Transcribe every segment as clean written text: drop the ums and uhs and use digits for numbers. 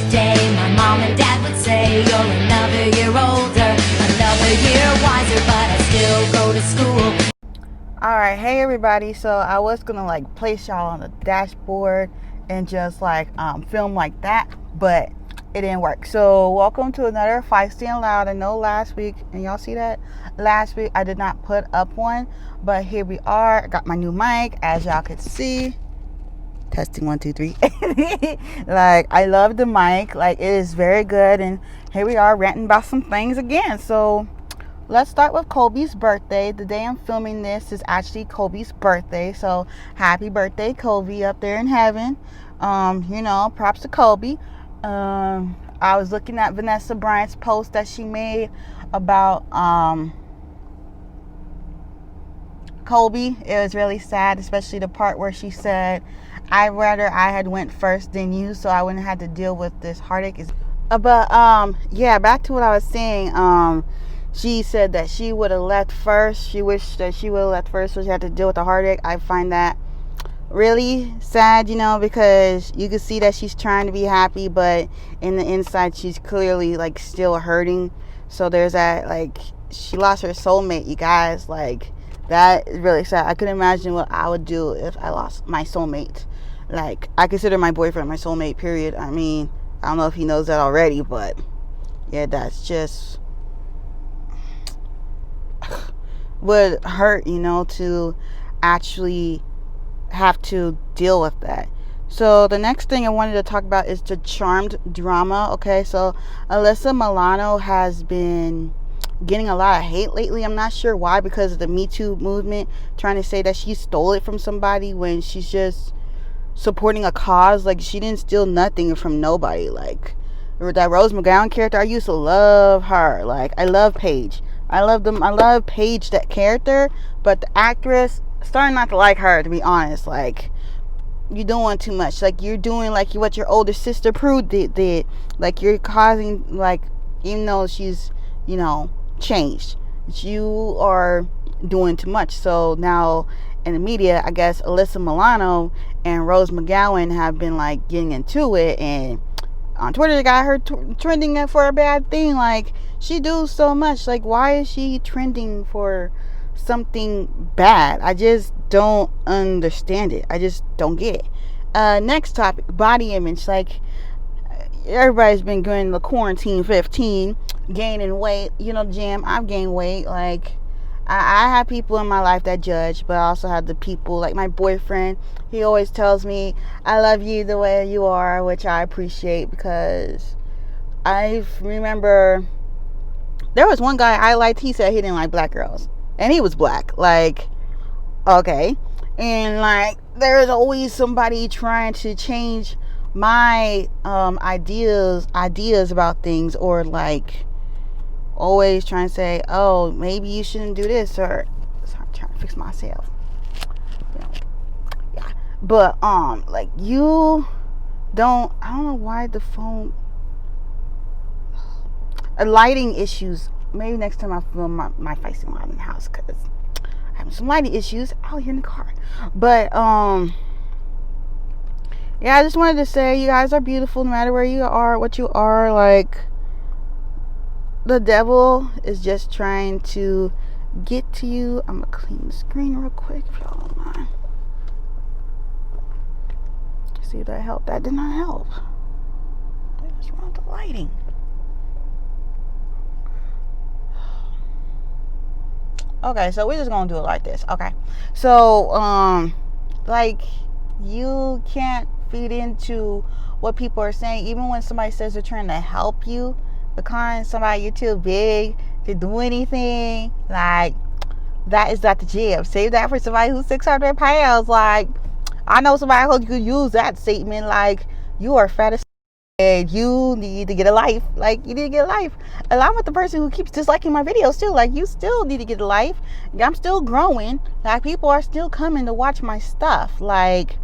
day, my mom and dad would say, you're another year older, another year wiser, but I still go to school. Alright, hey everybody. So I was gonna like place y'all on the dashboard and just like film like that, but it didn't work. So welcome to another Feisty and Loud. I know last week, and y'all see that last week I did not put up one, but here we are. I got my new mic, as y'all could see. Testing 1 2 3. Like, I love the mic, like it is very good, and here we are ranting about some things again. So let's start with Kobe's birthday. The day I'm filming this is actually Kobe's birthday, so happy birthday, Kobe, up there in heaven. Props to Kobe. I was looking at Vanessa Bryant's post that she made about Kobe. It was really sad, especially the part where she said, I'd rather I had went first than you, so I wouldn't have to deal with this heartache. But back to what I was saying. She said that she would have left first. She wished that she would have left first so she had to deal with the heartache. I find that really sad, because you can see that she's trying to be happy, but in the inside she's clearly like still hurting. So there's that, like, she lost her soulmate, you guys. Like, that is really sad. I couldn't imagine what I would do if I lost my soulmate. Like, I consider my boyfriend my soulmate, period. I mean, I don't know if he knows that already, but yeah, that's just would hurt, to actually have to deal with that. So the next thing I wanted to talk about is the Charmed drama. Okay, so Alyssa Milano has been getting a lot of hate lately. I'm not sure why, because of the Me Too movement, trying to say that she stole it from somebody when she's just supporting a cause. Like, she didn't steal nothing from nobody. Like, that Rose McGowan character, I used to love her. Like, I love Paige. I love Paige, that character, but the actress, starting not to like her, to be honest. Like, you're doing too much. Like, you're doing like what your older sister Prue did. Like, you're causing, like, even though she's, changed, you are doing too much. So now in the media, I guess Alyssa Milano and Rose McGowan have been like getting into it, and on Twitter they got her trending for a bad thing. Like, she do so much. Like, why is she trending for something bad? I just don't understand it. I just don't get it. Next topic, body image. Like, everybody's been doing the quarantine 15, gaining weight. Jam, I've gained weight. Like, I have people in my life that judge, but I also have the people, like my boyfriend. He always tells me, I love you the way you are, which I appreciate, because I remember there was one guy I liked. He said he didn't like black girls, and he was black. Like, okay. And like, there's always somebody trying to change my ideas about things, or like always trying to say, oh, maybe you shouldn't do this, or sorry, I'm trying to fix myself. Yeah. But like, I don't know why the phone lighting issues. Maybe next time I film my Feisty Loud in the house, because I'm having some lighting issues out here in the car. But yeah, I just wanted to say, you guys are beautiful no matter where you are, what you are. Like, the devil is just trying to get to you. I'm gonna clean the screen real quick if y'all don't mind. See if that helped. That did not help. What's wrong with the lighting? Okay, so we're just gonna do it like this. Okay, so like, you can't feed into what people are saying. Even when somebody says they're trying to help you, because somebody, you're too big to do anything, like, that is not the jam. Save that for somebody who's 600 pounds. Like, I know somebody who could use that statement. Like, you are fat as and you need to get a life. Like, you need to get a life. And I'm with the person who keeps disliking my videos too. Like, you still need to get a life. I'm still growing. Like, people are still coming to watch my stuff. Like,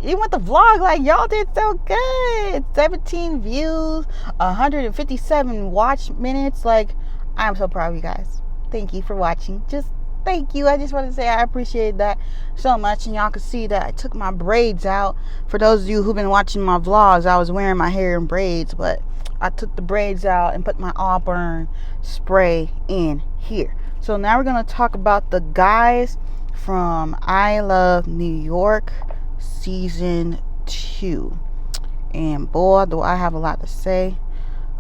even with the vlog, like, y'all did so good. 17 views, 157 watch minutes. Like, I'm so proud of you guys. Thank you for watching. Just Thank you. I just want to say I appreciate that so much. And y'all can see that I took my braids out. For those of you who've been watching my vlogs, I was wearing my hair in braids, but I took the braids out and put my auburn spray in here. So now we're going to talk about the guys from I Love New York season 2. And boy, do I have a lot to say.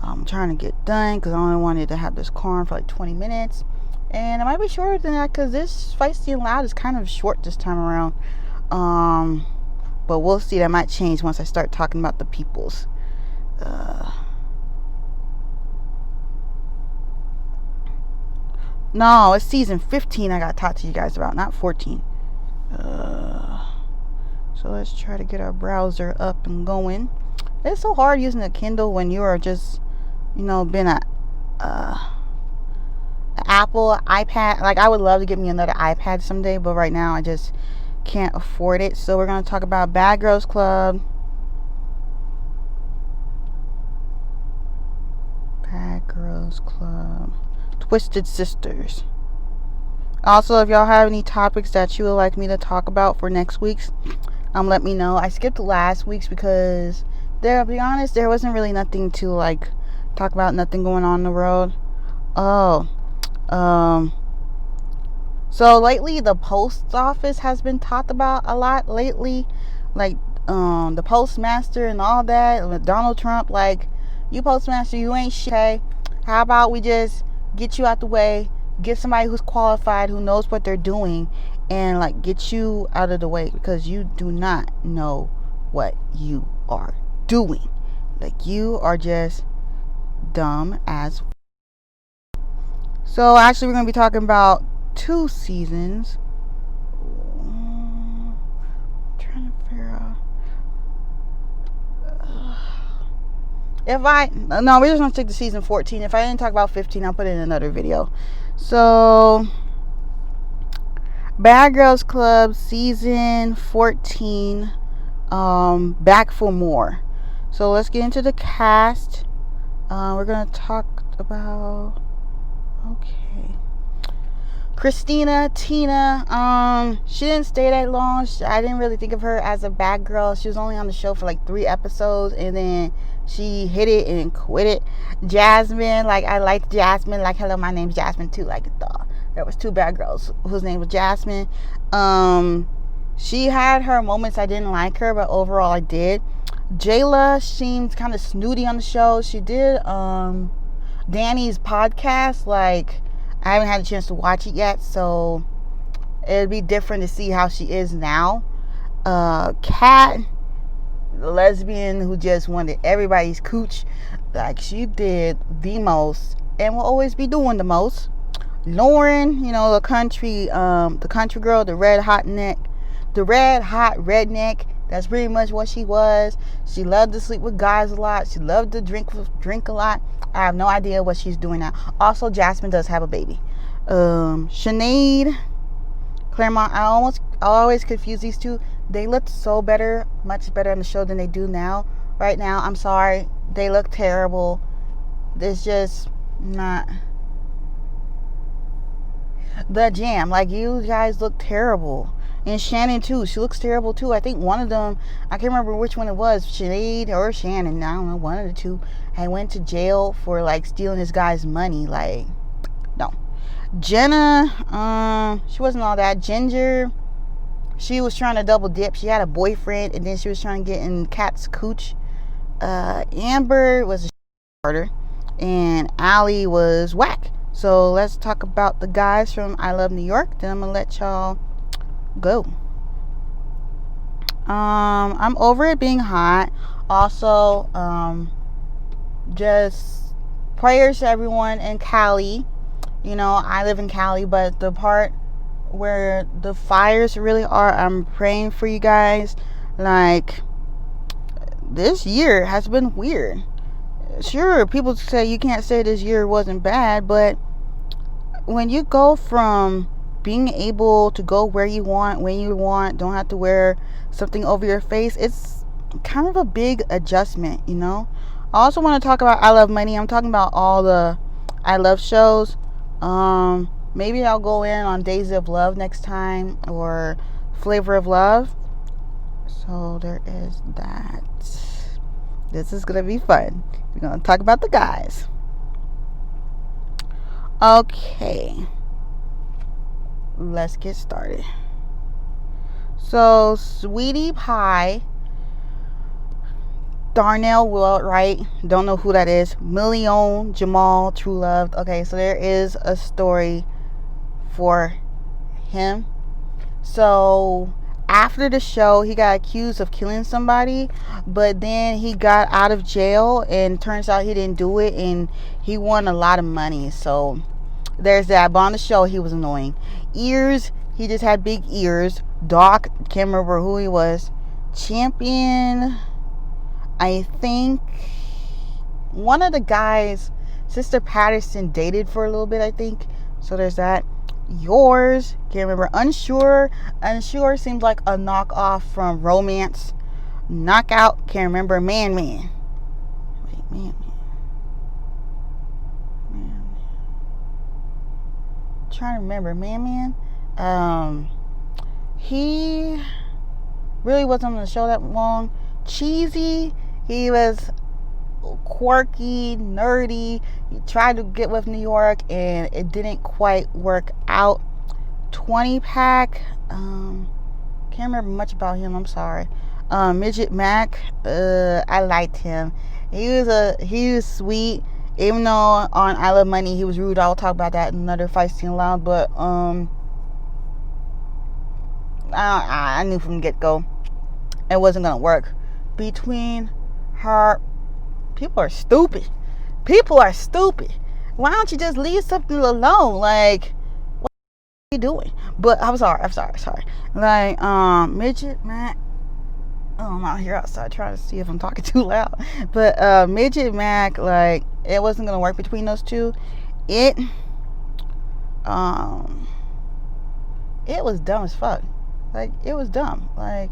I'm trying to get done because I only wanted to have this corn for like 20 minutes. And it might be shorter than that because this Feisty and Loud is kind of short this time around. But we'll see. That might change once I start talking about the peoples. No, it's season 15 I got to talk to you guys about, not 14. So let's try to get our browser up and going. It's so hard using a Kindle when you are just, been a Apple iPad. Like, I would love to get me another iPad someday, but right now I just can't afford it. So we're going to talk about Bad Girls Club. Bad Girls Club. Twisted Sisters. Also, if y'all have any topics that you would like me to talk about for next week's, let me know. I skipped last week's because to be honest, there wasn't really nothing to like talk about, nothing going on in the world. So lately the post office has been talked about a lot lately, like the postmaster and all that with Donald Trump. Like, you postmaster, you ain't shit. Okay? How about we just get you out the way, get somebody who's qualified, who knows what they're doing, and like get you out of the way because you do not know what you are doing. Like, you are just dumb as. So actually we're going to be talking about 2 seasons. I'm trying to figure out we're just going to stick to season 14. If I didn't talk about 15, I'll put it in another video. So Bad Girls Club season 14, back for more. So let's get into the cast. We're going to talk about Christina, Tina. She didn't stay that long. I didn't really think of her as a bad girl. She was only on the show for like 3 episodes, and then she hit it and quit it. Jasmine, like, I liked Jasmine. Like, hello, my name's Jasmine too. Like, there was 2 bad girls whose name was Jasmine. She had her moments I didn't like her, but overall I did. Jayla seemed kind of snooty on the show. She did Danny's podcast. Like, I haven't had a chance to watch it yet, so it'd be different to see how she is now. Kat, the lesbian who just wanted everybody's cooch, like, she did the most and will always be doing the most. Lauren, the country girl, the red hot redneck. That's pretty much what she was. She loved to sleep with guys a lot. She loved to drink a lot. I have no idea what she's doing now. Also, Jasmine does have a baby. Sinead, Claremont. I always confuse these 2. They looked so much better on the show than they do now. Right now, I'm sorry, they look terrible. It's just not the jam. Like, you guys look terrible. And Shannon too. She looks terrible too. I think one of them, I can't remember which one it was, Sinead or Shannon, I don't know, one of the 2, I went to jail for like stealing this guy's money. Like, no. Jenna, she wasn't all that. Ginger, she was trying to double dip. She had a boyfriend and then she was trying to get in Kat's cooch. Amber was a starter and Allie was whack. So let's talk about the guys from I Love New York. Then I'm gonna let y'all go. I'm over it being hot. Also, just prayers to everyone in Cali. I live in Cali, but the part where the fires really are, I'm praying for you guys. Like, this year has been weird. Sure, people say you can't say this year wasn't bad, but when you go from being able to go where you want, when you want, don't have to wear something over your face, it's kind of a big adjustment, I also want to talk about I Love Money. I'm talking about all the I Love shows. Maybe I'll go in on Days of Love next time, or Flavor of Love. So there is that. This is gonna be fun. We're gonna talk about the guys. Okay, let's get started. So, Sweetie Pie, Darnell Wright, don't know who that is. Million Jamal, True Love. Okay, so there is a story for him. So, after the show, he got accused of killing somebody, but then he got out of jail, and turns out he didn't do it, and he won a lot of money. So, there's that. But on the show, he was annoying. Ears, he just had big ears. Doc, can't remember who he was. Champion, I think one of the guys, Sister Patterson, dated for a little bit, I think. So there's that. Yours, can't remember. Unsure seems like a knockoff from Romance. Knockout, can't remember. Man. Wait, Man. Trying to remember. Man. He really wasn't on the show that long. Cheesy, he was quirky, nerdy. He tried to get with New York, and it didn't quite work out. 20 pack, can't remember much about him, I'm sorry. Midget Mac, I liked him. He was sweet, even though on I Love Money he was rude. I'll talk about that in another Feisty and Loud. But I knew from the get-go it wasn't gonna work between her. People are stupid. Why don't you just leave something alone? Like, what are you doing? But I'm sorry. Like, Midget Mac. Oh, I'm out here outside trying to see if I'm talking too loud. But Midget Mac, like, it wasn't gonna work between those two. It was dumb as fuck. Like, it was dumb. Like,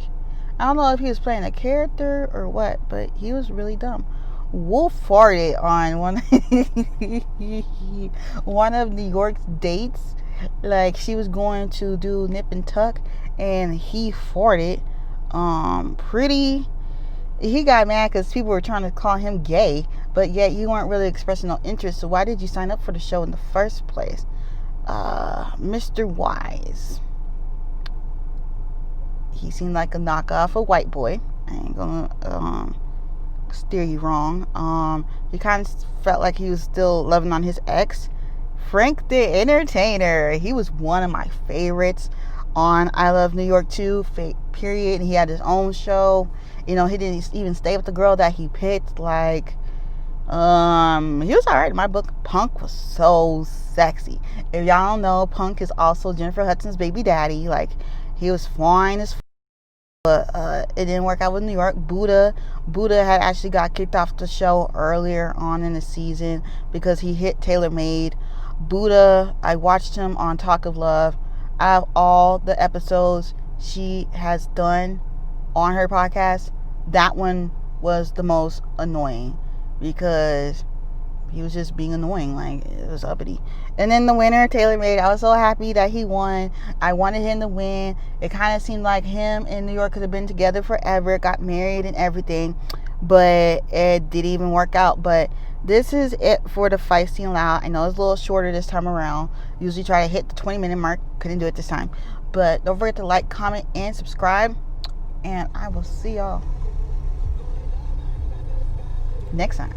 I don't know if he was playing a character or what, but he was really dumb. Wolf farted on one of New York's dates. Like, she was going to do nip and tuck, and he farted. He got mad because people were trying to call him gay, but yet you weren't really expressing no interest. So why did you sign up for the show in the first place? Mr. Wise. He seemed like a knockoff of White Boy. I ain't gonna steer you wrong. He kind of felt like he was still loving on his ex. Frank the Entertainer. He was one of my favorites on I Love New York 2, period. He had his own show. You know, he didn't even stay with the girl that he picked. Like, he was alright in my book. Punk was so sexy. If y'all don't know, Punk is also Jennifer Hudson's baby daddy. Like, he was fine as but it didn't work out with New York. Buddha had actually got kicked off the show earlier on in the season because he hit TaylorMade. Buddha, I watched him on Talk of Love. Out of all the episodes she has done on her podcast, that one was the most annoying because he was just being annoying. Like, it was uppity. And then the winner, TaylorMade, I was so happy that he won. I wanted him to win. It kind of seemed like him and New York could have been together forever, got married and everything, but it didn't even work out. But this is it for the Feisty and Loud. I know it's a little shorter this time around. Usually try to hit the 20-minute mark. Couldn't do it this time. But don't forget to like, comment, and subscribe. And I will see y'all next time.